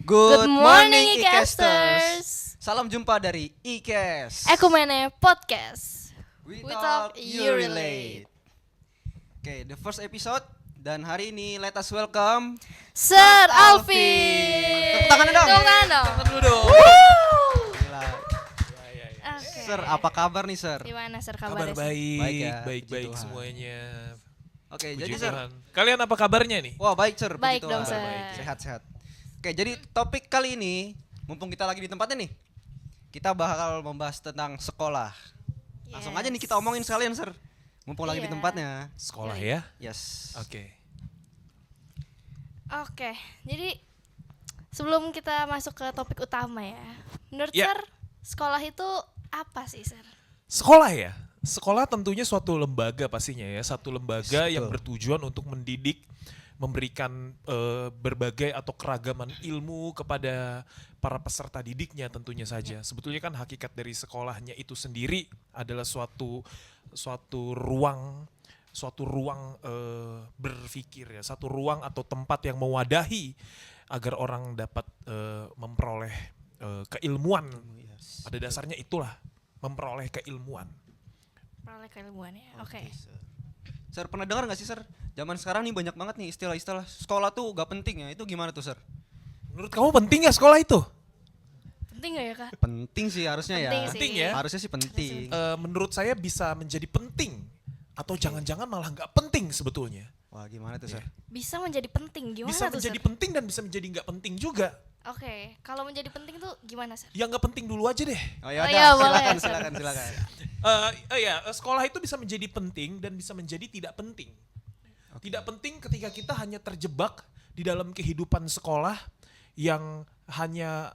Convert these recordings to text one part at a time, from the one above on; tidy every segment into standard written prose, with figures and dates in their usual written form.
Good morning, Ikasters. Salam jumpa dari Ikes. Ekumene Podcast. We We talk, talk, you you relate. Oke, the first episode dan hari ini let us welcome Sir Alvin. Alvin. Tepuk tangannya dong. Tepuk tangan dong. Tangan dulu dong. Gila. Oke. Sir, apa kabar nih, Sir? Gimana Sir Kabar kabarnya? Sir? baik, Baik ya, baik puji Tuhan. semuanya. Oke, Puji jadi Sir. Tuhan. Kalian apa kabarnya nih? Wah, baik, Sir. Puji Baik Tuhan. dong, Sir. Sehat-sehat. Oke, jadi topik kali ini, mumpung kita lagi di tempatnya nih, kita bakal membahas tentang sekolah. Langsung aja nih kita omongin sekalian, Sir. Mumpung lagi di Iya. tempatnya. Sekolah Baik. ya? Yes. Oke. Oke, jadi sebelum kita masuk ke topik utama ya, menurut Ya. Sir, sekolah itu apa sih Sir? Sekolah ya? Sekolah tentunya suatu lembaga pastinya ya. Satu lembaga Betul. yang bertujuan untuk mendidik, memberikan berbagai atau keragaman ilmu kepada para peserta didiknya tentunya saja. Sebetulnya kan hakikat dari sekolahnya itu sendiri adalah suatu ruang berpikir ya, satu ruang atau tempat yang mewadahi agar orang dapat memperoleh keilmuan. Yes. Pada dasarnya itulah memperoleh keilmuan. Peroleh keilmuan ya. Oke. Sir, pernah dengar gak sih, Sir? Zaman sekarang nih banyak banget nih istilah-istilah sekolah tuh gak penting ya. Itu gimana tuh, Sir? Menurut kamu penting nggak sekolah itu? Penting gak ya Kak? Penting sih harusnya ya. Penting sih. Penting ya. Harusnya sih penting. Menurut saya bisa menjadi penting atau jangan-jangan malah nggak penting sebetulnya. Wah, gimana tuh, Sir? Bisa menjadi penting gimana Bisa tuh menjadi Sir? penting dan bisa menjadi nggak penting juga. Oke, kalau menjadi penting tuh gimana Sir? Yang nggak penting dulu aja deh. Oh ya, Oh iya, boleh, silakan, Sir. silakan. Sekolah itu bisa menjadi penting dan bisa menjadi tidak penting. Tidak penting ketika kita hanya terjebak di dalam kehidupan sekolah yang hanya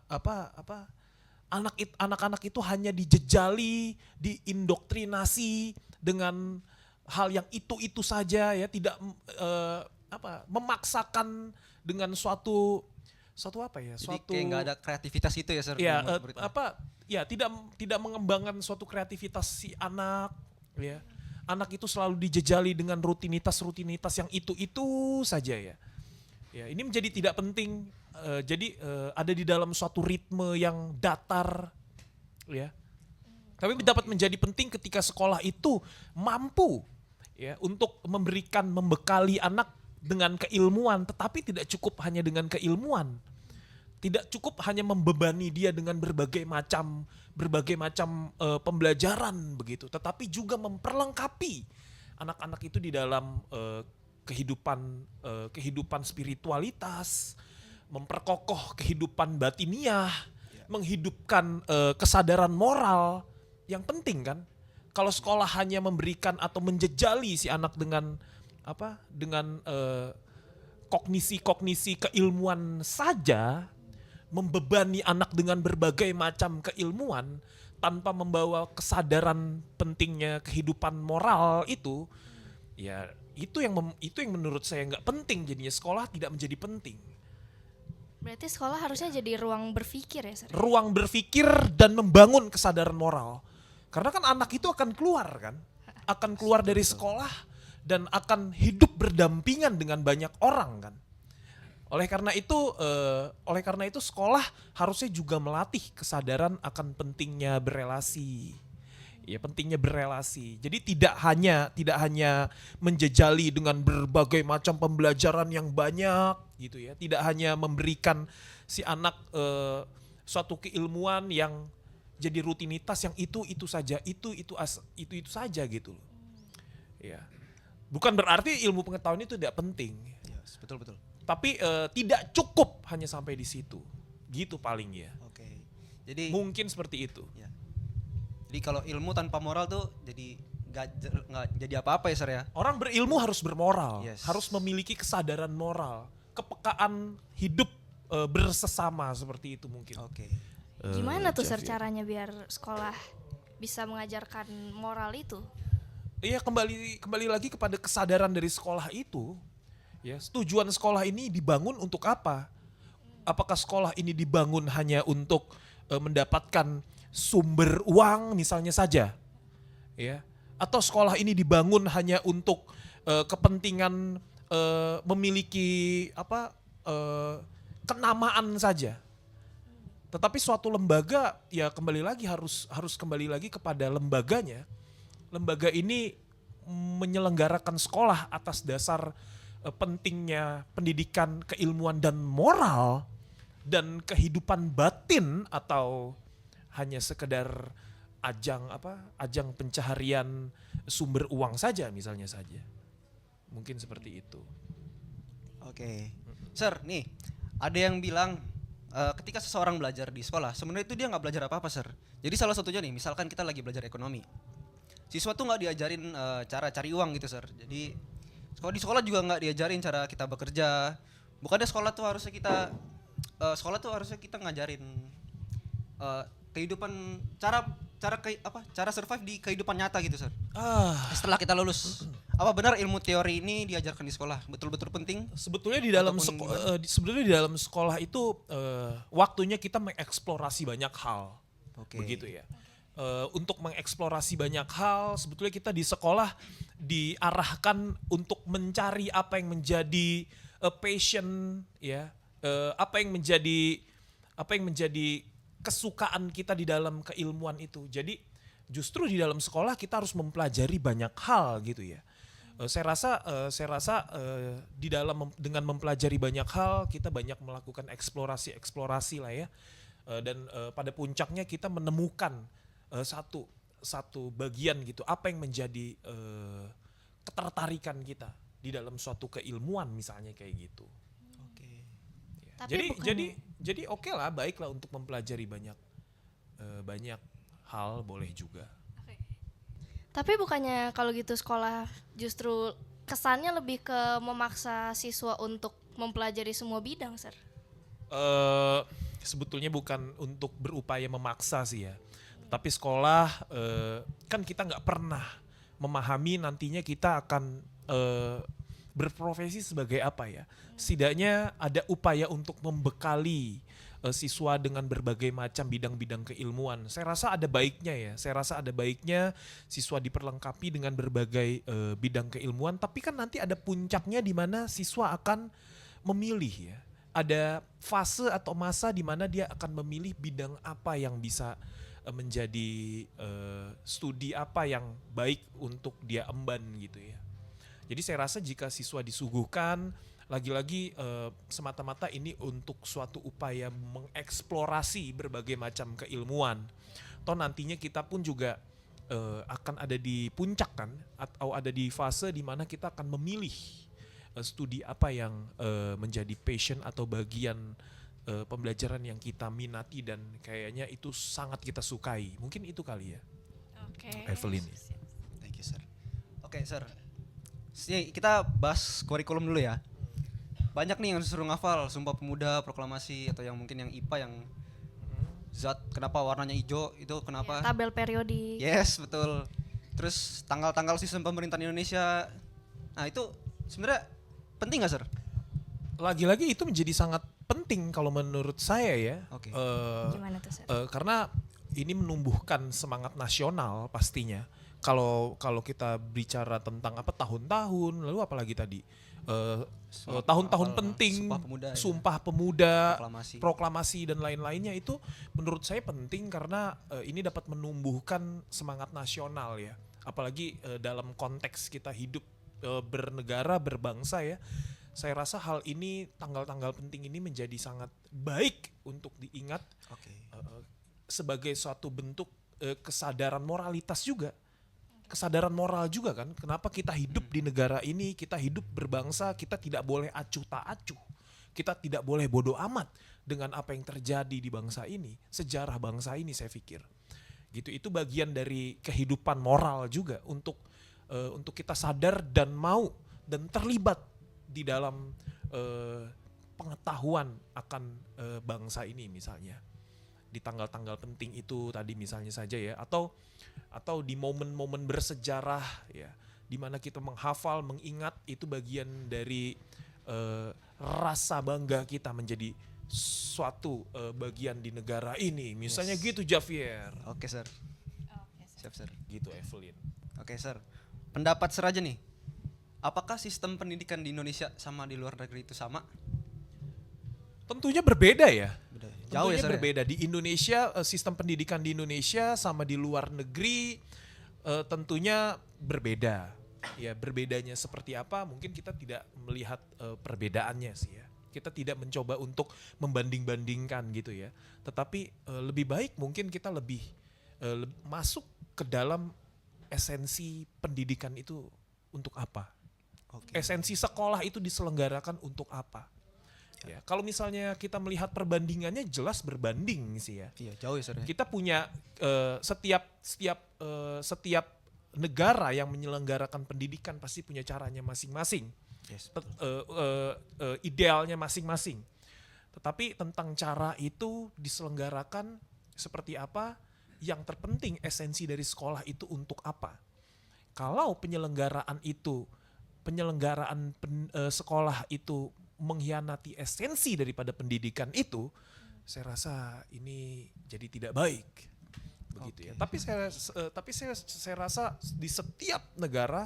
anak-anak itu hanya dijejali, diindoktrinasi dengan hal yang itu saja ya, tidak memaksakan dengan suatu Jadi kayak nggak ada kreativitas itu ya, Sir? ya menurut muridnya? tidak mengembangkan suatu kreativitas si anak ya. Anak itu selalu dijejali dengan rutinitas yang itu saja ya. Ya, ini menjadi tidak penting. Jadi ada di dalam suatu ritme yang datar ya. Tapi dapat menjadi penting ketika sekolah itu mampu ya untuk membekali anak dengan keilmuan, tetapi tidak cukup hanya dengan keilmuan. Tidak cukup hanya membebani dia dengan berbagai macam pembelajaran begitu, tetapi juga memperlengkapi anak-anak itu di dalam kehidupan spiritualitas, memperkokoh kehidupan batiniah, menghidupkan kesadaran moral yang penting kan. Kalau sekolah hanya memberikan atau menjejali si anak dengan kognisi keilmuan saja, membebani anak dengan berbagai macam keilmuan tanpa membawa kesadaran pentingnya kehidupan moral itu, ya itu yang menurut saya nggak penting. Jadinya sekolah tidak menjadi penting. Berarti sekolah harusnya jadi ruang berpikir ya Sir? Ruang berpikir dan membangun kesadaran moral. Karena kan anak itu akan keluar dari sekolah dan akan hidup berdampingan dengan banyak orang kan. Oleh karena itu sekolah harusnya juga melatih kesadaran akan pentingnya berelasi. Ya, pentingnya berelasi. Jadi tidak hanya menjejali dengan berbagai macam pembelajaran yang banyak gitu ya. Tidak hanya memberikan si anak suatu keilmuan yang jadi rutinitas yang itu saja gitu loh. Ya. Bukan berarti ilmu pengetahuan itu tidak penting. Yes, betul. Tapi tidak cukup hanya sampai di situ. Gitu paling ya. Oke. Jadi Mungkin seperti itu. ya. Jadi kalau ilmu tanpa moral tuh jadi nggak jadi apa-apa ya, Sir ya? Orang berilmu harus bermoral, Yes. harus memiliki kesadaran moral, kepekaan hidup bersesama seperti itu mungkin. Oke. Gimana tuh Sir Javier. caranya biar sekolah bisa mengajarkan moral itu? Iya, kembali lagi kepada kesadaran dari sekolah itu. Ya, tujuan sekolah ini dibangun untuk apa? Apakah sekolah ini dibangun hanya untuk mendapatkan sumber uang misalnya saja? Ya. Atau sekolah ini dibangun hanya untuk kepentingan memiliki kenamaan saja. Tetapi suatu lembaga ya kembali lagi harus kembali lagi kepada lembaganya. Lembaga ini menyelenggarakan sekolah atas dasar pentingnya pendidikan, keilmuan dan moral dan kehidupan batin atau hanya sekedar ajang pencaharian sumber uang saja misalnya saja. Mungkin seperti itu. Oke. Sir, nih ada yang bilang ketika seseorang belajar di sekolah, sebenarnya itu dia nggak belajar apa-apa, Sir. Jadi salah satunya nih, misalkan kita lagi belajar ekonomi. Siswa tuh nggak diajarin cara cari uang gitu, Sir. Jadi kalau di sekolah juga nggak diajarin cara kita bekerja. Bukannya sekolah tuh harusnya kita ngajarin kehidupan cara survive di kehidupan nyata gitu, Sir. Setelah kita lulus. Apa benar ilmu teori ini diajarkan di sekolah? Betul-betul penting? Sebetulnya di dalam Ataupun sebetulnya di dalam sekolah itu waktunya kita mengeksplorasi banyak hal. Oke. Begitu ya. Untuk mengeksplorasi banyak hal, sebetulnya kita di sekolah diarahkan untuk mencari apa yang menjadi passion ya, apa yang menjadi kesukaan kita di dalam keilmuan itu. Jadi justru di dalam sekolah kita harus mempelajari banyak hal gitu ya. Saya rasa di dalam dengan mempelajari banyak hal kita banyak melakukan eksplorasi lah ya. Dan pada puncaknya kita menemukan satu bagian gitu apa yang menjadi ketertarikan kita di dalam suatu keilmuan misalnya kayak gitu. Oke. Ya. Tapi Jadi oke lah, baiklah untuk mempelajari banyak hal boleh juga. Tapi bukannya kalau gitu sekolah justru kesannya lebih ke memaksa siswa untuk mempelajari semua bidang, Sir? Sebetulnya bukan untuk berupaya memaksa sih ya. Tapi sekolah kan kita nggak pernah memahami nantinya kita akan berprofesi sebagai apa ya. Setidaknya ada upaya untuk membekali siswa dengan berbagai macam bidang-bidang keilmuan. Saya rasa ada baiknya siswa diperlengkapi dengan berbagai bidang keilmuan, tapi kan nanti ada puncaknya di mana siswa akan memilih ya. Ada fase atau masa di mana dia akan memilih bidang apa yang bisa menjadi studi apa yang baik untuk dia emban gitu ya. Jadi saya rasa jika siswa disuguhkan lagi-lagi semata-mata ini untuk suatu upaya mengeksplorasi berbagai macam keilmuan. Toh nantinya kita pun juga akan ada di puncak kan, atau ada di fase di mana kita akan memilih studi apa yang menjadi passion atau bagian pembelajaran yang kita minati dan kayaknya itu sangat kita sukai. Mungkin itu kali ya. Oke. Evelyn. Thank you, Sir. Oke, Sir. Kita bahas kurikulum dulu ya. Banyak nih yang disuruh ngafal Sumpah Pemuda, Proklamasi, atau yang mungkin yang IPA yang zat kenapa warnanya hijau itu kenapa? Ya, tabel periodik. Yes, betul. Terus tanggal-tanggal sistem pemerintahan Indonesia. Nah, itu sebenarnya penting nggak, Sir? Lagi-lagi itu menjadi sangat penting kalau menurut saya ya. Oke. Gimana tuh, Sir? Karena ini menumbuhkan semangat nasional pastinya. Kalau kita bicara tentang tahun-tahun, lalu apalagi tadi tahun-tahun penting, Sumpah Pemuda, proklamasi dan lain-lainnya itu menurut saya penting karena ini dapat menumbuhkan semangat nasional ya. Apalagi dalam konteks kita hidup bernegara, berbangsa ya. Saya rasa hal ini, tanggal-tanggal penting ini menjadi sangat baik untuk diingat sebagai suatu bentuk kesadaran moralitas juga. Kesadaran moral juga kan, kenapa kita hidup di negara ini, kita hidup berbangsa, kita tidak boleh acuh tak acuh. Kita tidak boleh bodoh amat dengan apa yang terjadi di bangsa ini, sejarah bangsa ini saya pikir. Gitu, itu bagian dari kehidupan moral juga untuk kita sadar dan mau dan terlibat di dalam pengetahuan akan bangsa ini misalnya. Di tanggal-tanggal penting itu tadi misalnya saja ya, atau di momen-momen bersejarah ya, di mana kita menghafal, mengingat, itu bagian dari rasa bangga kita menjadi suatu bagian di negara ini misalnya. Yes. Gitu Javier. Oke, Sir. Siap, Sir. Gitu Evelyn. Oke, Sir. Pendapat Sir aja nih, apakah sistem pendidikan di Indonesia sama di luar negeri itu sama? Tentunya berbeda ya. Beda. Jauh ya Tentunya Sir ya? berbeda di Indonesia, sistem pendidikan di Indonesia sama di luar negeri tentunya berbeda. Ya, berbedanya seperti apa mungkin kita tidak melihat perbedaannya sih ya. Kita tidak mencoba untuk membanding-bandingkan gitu ya. Tetapi lebih baik mungkin kita lebih masuk ke dalam esensi pendidikan itu untuk apa? Oke. Esensi sekolah itu diselenggarakan untuk apa? Ya, kalau misalnya kita melihat perbandingannya jelas berbanding sih ya. Iya, jauh ya Sir ya? Kita punya setiap negara yang menyelenggarakan pendidikan pasti punya caranya masing-masing. Yes. Idealnya masing-masing. Tetapi tentang cara itu diselenggarakan seperti apa, yang terpenting esensi dari sekolah itu untuk apa. Kalau penyelenggaraan sekolah itu mengkhianati esensi daripada pendidikan itu, saya rasa ini jadi tidak baik. Begitu ya. Tapi saya rasa di setiap negara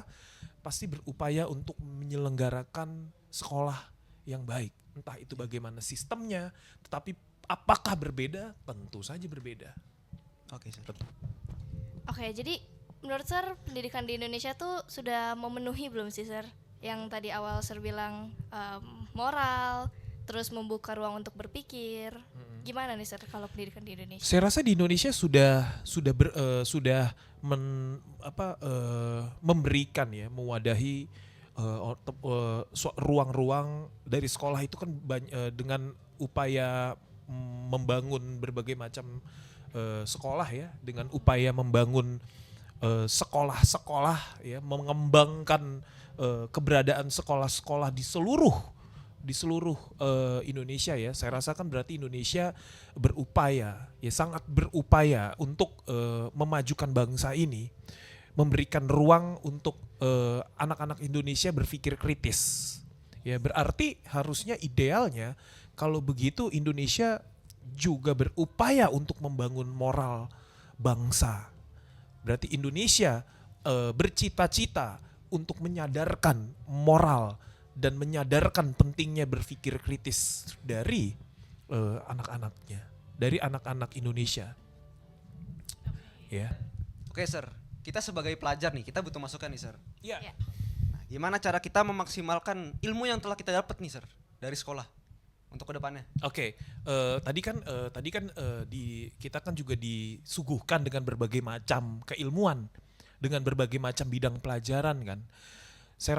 pasti berupaya untuk menyelenggarakan sekolah yang baik. Entah itu bagaimana sistemnya, tetapi apakah berbeda? Tentu saja berbeda. Oke Sir. Oke, jadi menurut Sir pendidikan di Indonesia tuh sudah memenuhi belum sih Sir? Yang tadi awal Sir bilang moral, terus membuka ruang untuk berpikir. Gimana nih Sir kalau pendidikan di Indonesia? Saya rasa di Indonesia memberikan ya, mewadahi ruang-ruang dari sekolah itu kan dengan upaya membangun berbagai macam sekolah ya, dengan upaya membangun sekolah-sekolah ya, mengembangkan keberadaan sekolah-sekolah di seluruh Indonesia ya. Saya rasa kan berarti Indonesia berupaya, ya sangat berupaya untuk memajukan bangsa ini, memberikan ruang untuk anak-anak Indonesia berpikir kritis. Ya berarti harusnya idealnya kalau begitu Indonesia juga berupaya untuk membangun moral bangsa. Berarti Indonesia bercita-cita untuk menyadarkan moral dan menyadarkan pentingnya berpikir kritis dari anak-anaknya, dari anak-anak Indonesia. Ya. Oke Sir, kita sebagai pelajar nih, kita butuh masukan nih Sir. Ya. Ya. Nah, gimana cara kita memaksimalkan ilmu yang telah kita dapat nih Sir dari sekolah untuk kedepannya? Oke, tadi kan kita kan juga disuguhkan dengan berbagai macam keilmuan, dengan berbagai macam bidang pelajaran kan. Saya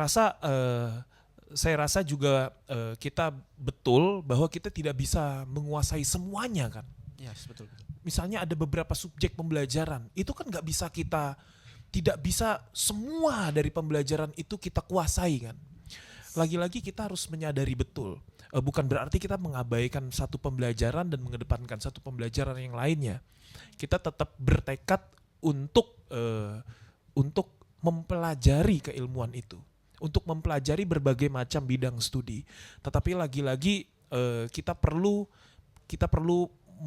rasa juga kita betul bahwa kita tidak bisa menguasai semuanya kan. Yes, betul. Misalnya ada beberapa subjek pembelajaran, itu kan tidak bisa semua dari pembelajaran itu kita kuasai kan. Lagi-lagi kita harus menyadari betul. Bukan berarti kita mengabaikan satu pembelajaran dan mengedepankan satu pembelajaran yang lainnya. Kita tetap bertekad untuk mempelajari keilmuan itu, untuk mempelajari berbagai macam bidang studi. Tetapi lagi-lagi kita perlu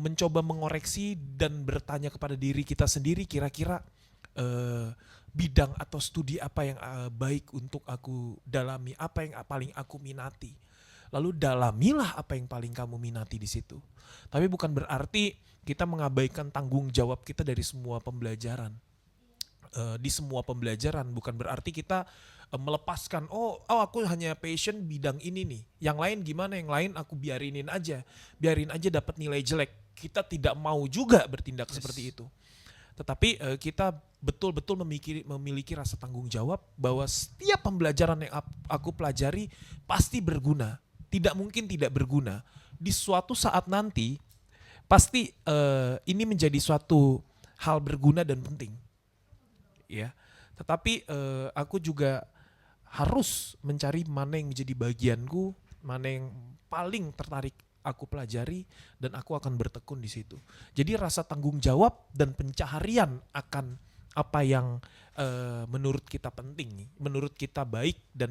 mencoba mengoreksi dan bertanya kepada diri kita sendiri, kira-kira bidang atau studi apa yang baik untuk aku dalami, apa yang paling aku minati. Lalu dalamilah apa yang paling kamu minati di situ. Tapi bukan berarti kita mengabaikan tanggung jawab kita dari semua pembelajaran. Di semua pembelajaran bukan berarti kita melepaskan aku hanya passion bidang ini nih. Yang lain gimana? Yang lain aku biarin aja dapat nilai jelek. Kita tidak mau juga bertindak seperti itu. Tetapi kita betul-betul memiliki rasa tanggung jawab bahwa setiap pembelajaran yang aku pelajari pasti berguna. Tidak mungkin tidak berguna. Di suatu saat nanti pasti ini menjadi suatu hal berguna dan penting. Ya. Tetapi aku juga harus mencari mana yang menjadi bagianku, mana yang paling tertarik aku pelajari, dan aku akan bertekun di situ. Jadi rasa tanggung jawab dan pencaharian akan apa yang menurut kita penting, menurut kita baik, dan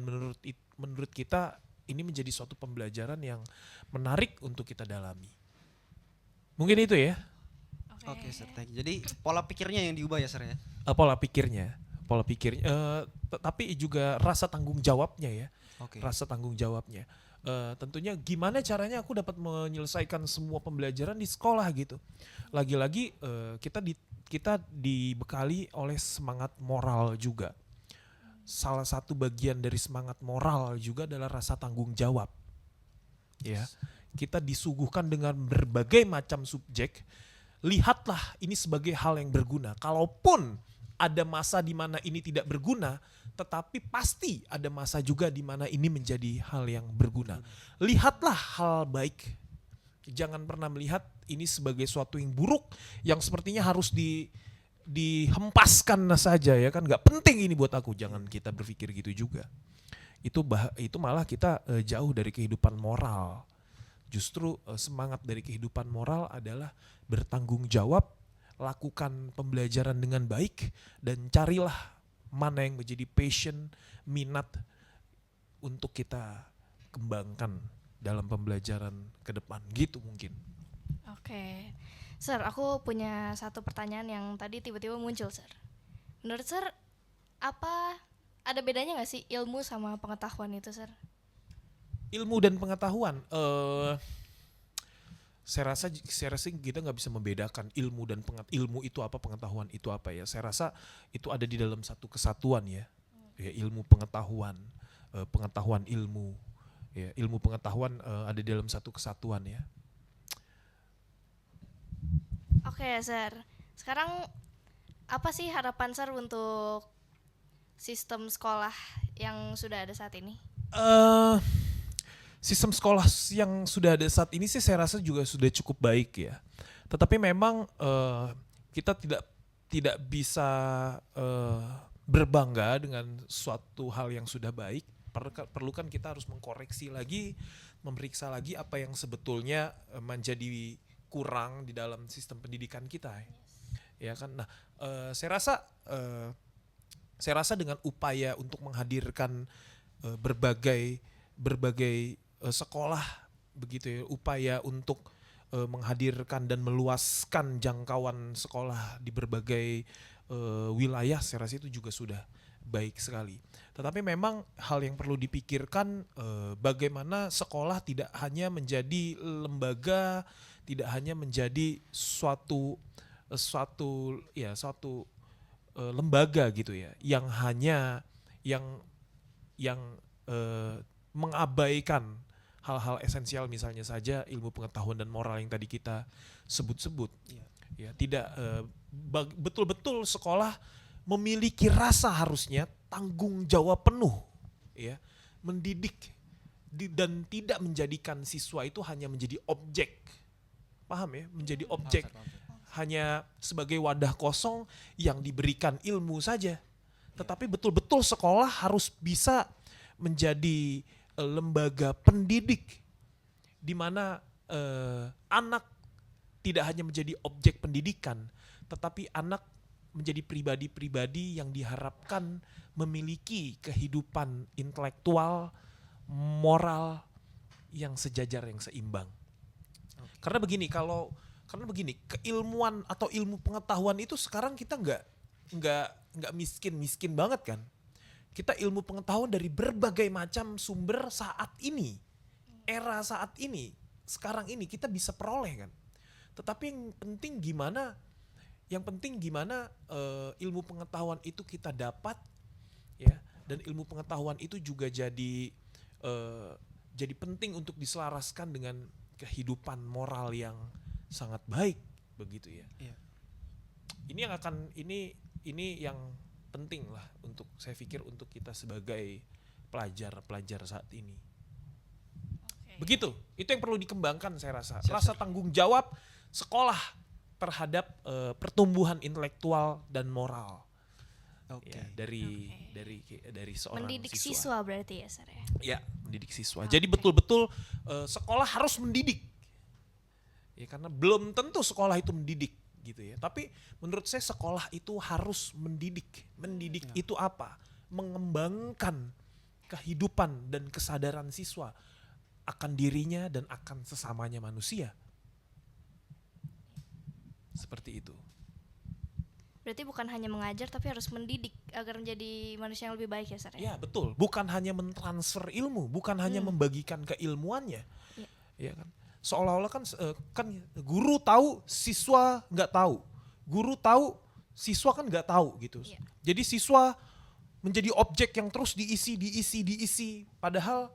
menurut kita ini menjadi suatu pembelajaran yang menarik untuk kita dalami. Mungkin itu ya. Oke Sir, thank you. Jadi pola pikirnya yang diubah ya Sir ya? Pola pikirnya, tapi juga rasa tanggung jawabnya ya. Oke. Rasa tanggung jawabnya. tentunya gimana caranya aku dapat menyelesaikan semua pembelajaran di sekolah gitu. Lagi-lagi kita dibekali oleh semangat moral juga. Salah satu bagian dari semangat moral juga adalah rasa tanggung jawab. Ya, kita disuguhkan dengan berbagai macam subjek. Lihatlah ini sebagai hal yang berguna. Kalaupun ada masa di mana ini tidak berguna, tetapi pasti ada masa juga di mana ini menjadi hal yang berguna. Lihatlah hal baik. Jangan pernah melihat ini sebagai suatu yang buruk yang sepertinya harus dihempaskan saja ya kan, nggak penting ini buat aku. Jangan kita berpikir gitu juga. Itu malah kita jauh dari kehidupan moral. Justru semangat dari kehidupan moral adalah bertanggung jawab, lakukan pembelajaran dengan baik, dan carilah mana yang menjadi passion, minat untuk kita kembangkan dalam pembelajaran ke depan. Gitu mungkin. Oke. Sir, aku punya satu pertanyaan yang tadi tiba-tiba muncul, Sir. Menurut Sir, ada bedanya nggak sih ilmu sama pengetahuan itu, Sir? Ilmu dan pengetahuan, saya rasa kita nggak bisa membedakan ilmu dan ilmu itu apa, pengetahuan itu apa ya. Saya rasa itu ada di dalam satu kesatuan ya. Ya, ilmu pengetahuan, pengetahuan ilmu, ya, ilmu pengetahuan ada di dalam satu kesatuan ya. Oke, Sir. Sekarang apa sih harapan Sir untuk sistem sekolah yang sudah ada saat ini? Sistem sekolah yang sudah ada saat ini sih saya rasa juga sudah cukup baik ya. Tetapi memang kita tidak bisa berbangga dengan suatu hal yang sudah baik. Perlu kan kita harus mengkoreksi lagi, memeriksa lagi apa yang sebetulnya menjadi kurang di dalam sistem pendidikan kita. Ya kan. Nah, saya rasa dengan upaya untuk menghadirkan berbagai sekolah begitu ya, upaya untuk menghadirkan dan meluaskan jangkauan sekolah di berbagai wilayah, saya rasa itu juga sudah baik sekali. Tetapi memang hal yang perlu dipikirkan bagaimana sekolah tidak hanya menjadi lembaga, tidak hanya menjadi suatu lembaga gitu ya, yang hanya mengabaikan hal-hal esensial, misalnya saja ilmu pengetahuan dan moral yang tadi kita sebut-sebut. Ya, tidak betul-betul sekolah memiliki rasa harusnya tanggung jawab penuh ya, mendidik dan tidak menjadikan siswa itu hanya menjadi objek. Paham ya? Menjadi objek. Hanya sebagai wadah kosong yang diberikan ilmu saja. Tetapi betul-betul sekolah harus bisa menjadi lembaga pendidik di mana anak tidak hanya menjadi objek pendidikan, tetapi anak menjadi pribadi-pribadi yang diharapkan memiliki kehidupan intelektual, moral yang sejajar, yang seimbang. Karena begini, keilmuan atau ilmu pengetahuan itu sekarang kita nggak miskin banget kan. Kita ilmu pengetahuan dari berbagai macam sumber saat ini, era saat ini, sekarang ini kita bisa peroleh kan. Tetapi yang penting gimana ilmu pengetahuan itu kita dapat ya, dan ilmu pengetahuan itu juga jadi penting untuk diselaraskan dengan kehidupan moral yang sangat baik begitu ya. Iya. Ini yang penting lah untuk, saya pikir, untuk kita sebagai pelajar saat ini. Begitu, itu yang perlu dikembangkan saya rasa. Rasa tanggung jawab sekolah terhadap pertumbuhan intelektual dan moral. Ya, dari seorang mendidik siswa. siswa berarti ya, Sir ya. Ya, mendidik siswa. Jadi betul-betul sekolah harus mendidik. Ya, karena belum tentu sekolah itu mendidik gitu ya. Tapi menurut saya sekolah itu harus mendidik. Mendidik itu apa? Mengembangkan kehidupan dan kesadaran siswa akan dirinya dan akan sesamanya manusia. Seperti itu. berarti bukan hanya mengajar tapi harus mendidik agar menjadi manusia yang lebih baik ya Sir. Ya betul, bukan hanya mentransfer ilmu, bukan hanya membagikan keilmuannya, Iya. ya kan? Seolah-olah kan guru tahu, siswa nggak tahu, guru tahu, siswa kan nggak tahu gitu. Iya. Jadi siswa menjadi objek yang terus diisi, padahal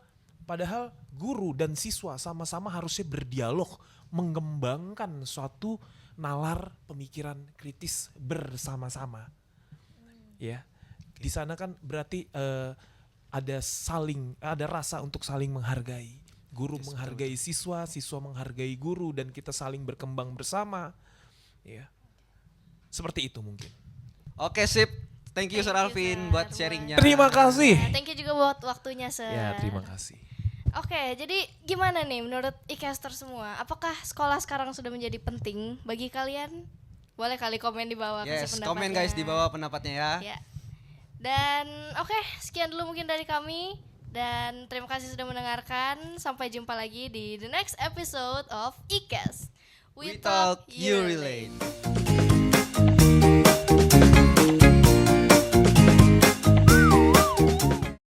guru dan siswa sama-sama harusnya berdialog, mengembangkan suatu nalar pemikiran kritis bersama-sama. Ya, di sana kan berarti ada rasa untuk saling menghargai. Guru menghargai siswa, siswa menghargai guru, dan kita saling berkembang bersama. Ya, seperti itu mungkin. Oke sip, thank you Sir Alvin buat sharingnya. Terima kasih. Thank you juga buat waktunya Sir. Ya, terima kasih. Oke, jadi gimana nih menurut e-caster semua? Apakah sekolah sekarang sudah menjadi penting bagi kalian? Boleh kali komen di bawah kasih Yes, pendapatnya. komen guys di bawah pendapatnya ya. Ya. Dan oke, sekian dulu mungkin dari kami. Dan terima kasih sudah mendengarkan. Sampai jumpa lagi di the next episode of e-cast. We talk, you relate.